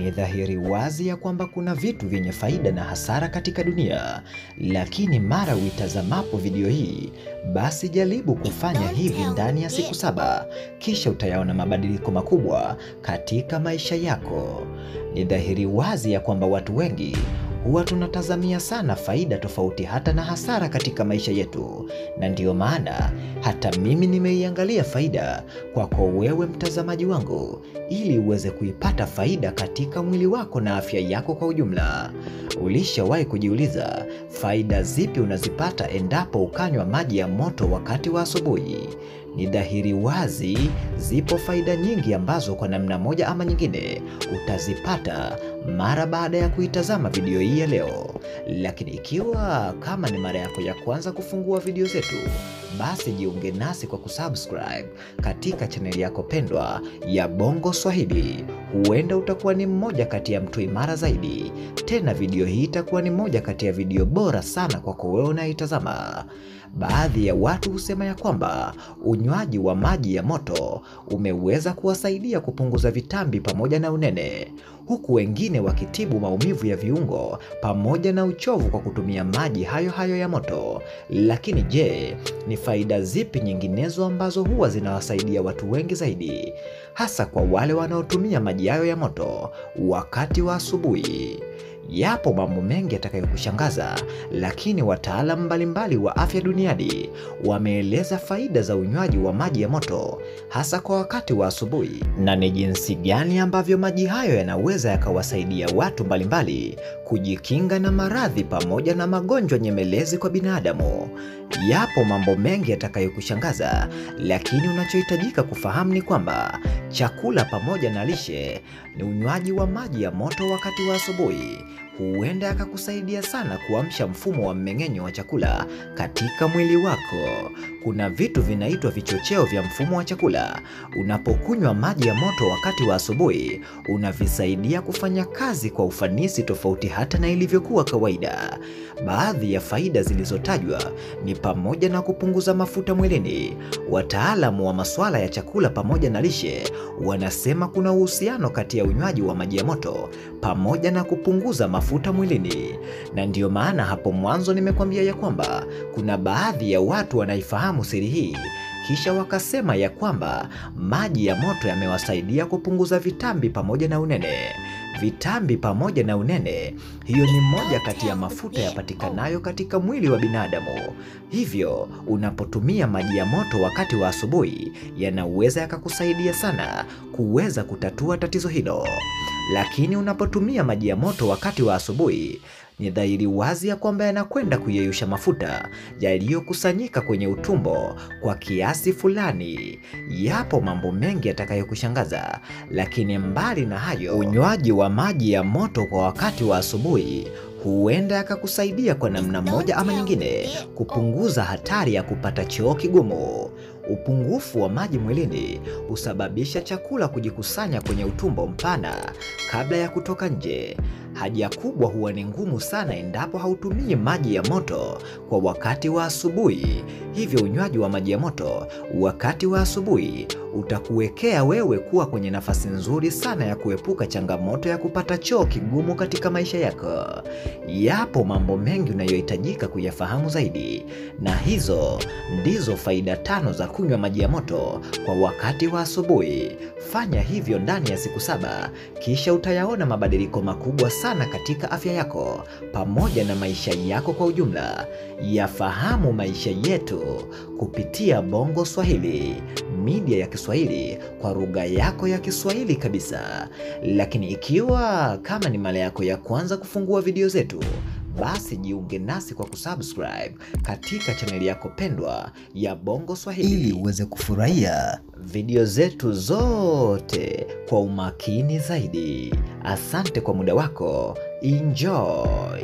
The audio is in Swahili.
Ni dhahiri wazi ya kwamba kuna vitu vyenye faida na hasara katika dunia, lakini mara uitazamapo video hii, basi jaribu kufanya hivi ndani ya siku 7, kisha utayaona mabadiliko makubwa katika maisha yako. Ni dhahiri wazi ya kwamba watu wengi huwa tunatazamia sana faida tofauti hata na hasara katika maisha yetu, na ndiyo maana hata mimi nimeiangalia faida kwako wewe mtazamaji wangu, ili uweze kuipata faida katika mwili wako na afya yako kwa ujumla. Ulishawahi kujiuliza faida zipi unazipata endapo ukanywa maji ya moto wakati wa asubuhi? Ni dhahiri wazi zipo faida nyingi ambazo kwa namna moja ama nyingine utazipata mara baada ya kuitazama video hii ya leo. Lakini ikiwa kama ni mara yako ya kwanza kufungua video zetu, basi jiunge nasi kwa kusubscribe katika chaneli yako pendwa ya Bongo Swahili. Huenda utakuwa ni mmoja kati ya mtu imara zaidi. Tena video hii itakuwa ni moja kati ya video bora sana kwako wewe unaitazama. Baadhi ya watu husema ya kwamba unywaji wa maji ya moto umeweza kuwasaidia kupunguza vitambi pamoja na unene, huku wengine wakitibu maumivu ya viungo pamoja na uchovu kwa kutumia maji hayo hayo ya moto. Lakini je, ni faida zipi nyinginezo ambazo huwa zinawasaidia watu wengi zaidi, hasa kwa wale wanaotumia maji hayo ya moto wakati wa asubuhi? Yapo mambo mengi yatakayokushangaza, lakini wataalamu mbalimbali wa afya duniani wameeleza faida za unywaji wa maji ya moto hasa kwa wakati wa asubuhi, na ni jinsi gani ambavyo maji hayo yanaweza yakawasaidia watu mbalimbali kujikinga na maradhi pamoja na magonjwa nyemelezi kwa binadamu. Yapo mambo mengi yatakayokushangaza, lakini unachohitajika kufahamu ni kwamba chakula pamoja na lishe ni unywaji wa maji ya moto wakati wa asubuhi huenda yakakusaidia sana kuamsha mfumo wa mmeng'enyo wa chakula katika mwili wako. Kuna vitu vinaitwa vichocheo vya mfumo wa chakula. Unapokunywa maji ya moto wakati wa asubuhi, unavisaidia kufanya kazi kwa ufanisi tofauti hata na ilivyokuwa kawaida. Baadhi ya faida zilizotajwa ni pamoja na kupunguza mafuta mwilini. Wataalamu wa masuala ya chakula pamoja na lishe wanasema kuna uhusiano kati ya unywaji wa maji ya moto pamoja na kupunguza mafuta mwilini. Na ndiyo maana hapo mwanzo nimekwambia ya kwamba kuna baadhi ya watu wanaifahamu siri hii, kisha wakasema ya kwamba maji ya moto yamewasaidia kupunguza vitambi pamoja na unene. Vitambi pamoja na unene, hiyo ni moja kati ya mafuta yapatikanayo katika mwili wa binadamu. Hivyo, unapotumia maji ya moto wakati wa asubuhi, yanaweza yakakusaidia sana kuweza kutatua tatizo hilo. Lakini unapotumia maji ya moto wakati wa asubuhi, ni dhahiri wazi ya kwamba yanakwenda kuyeyusha mafuta yaliyokusanyika kwenye utumbo kwa kiasi fulani. Yapo mambo mengi yatakayokushangaza, lakini mbali na hayo, unywaji wa maji ya moto kwa wakati wa asubuhi huenda yakakusaidia kwa namna moja ama nyingine kupunguza hatari ya kupata choo kigumu. Upungufu wa maji mwilini husababisha chakula kujikusanya kwenye utumbo mpana kabla ya kutoka nje. Haja kubwa huwa ni ngumu sana endapo hautumii maji ya moto kwa wakati wa asubuhi. Hivyo unywaji wa maji ya moto wakati wa asubuhi utakuwekea wewe kuwa kwenye nafasi nzuri sana ya kuepuka changamoto ya kupata choo kigumu katika maisha yako. Yapo mambo mengi unayohitajika kuyafahamu zaidi, na hizo ndizo faida 5 za kunywa maji ya moto kwa wakati wa asubuhi. Fanya hivyo ndani ya siku 7, kisha utayaona mabadiliko makubwa sana katika afya yako pamoja na maisha yako kwa ujumla. Yafahamu maisha yetu kupitia Bongo Swahili, media ya Kiswahili kwa lugha yako ya Kiswahili kabisa. Lakini ikiwa kama ni mara yako ya kwanza kufungua video zetu, basi jiunge nasi kwa kusubscribe katika chaneli yako pendwa ya Bongo Swahili ili uweze kufurahia video zetu zote kwa umakini zaidi. Asante kwa muda wako. Enjoy.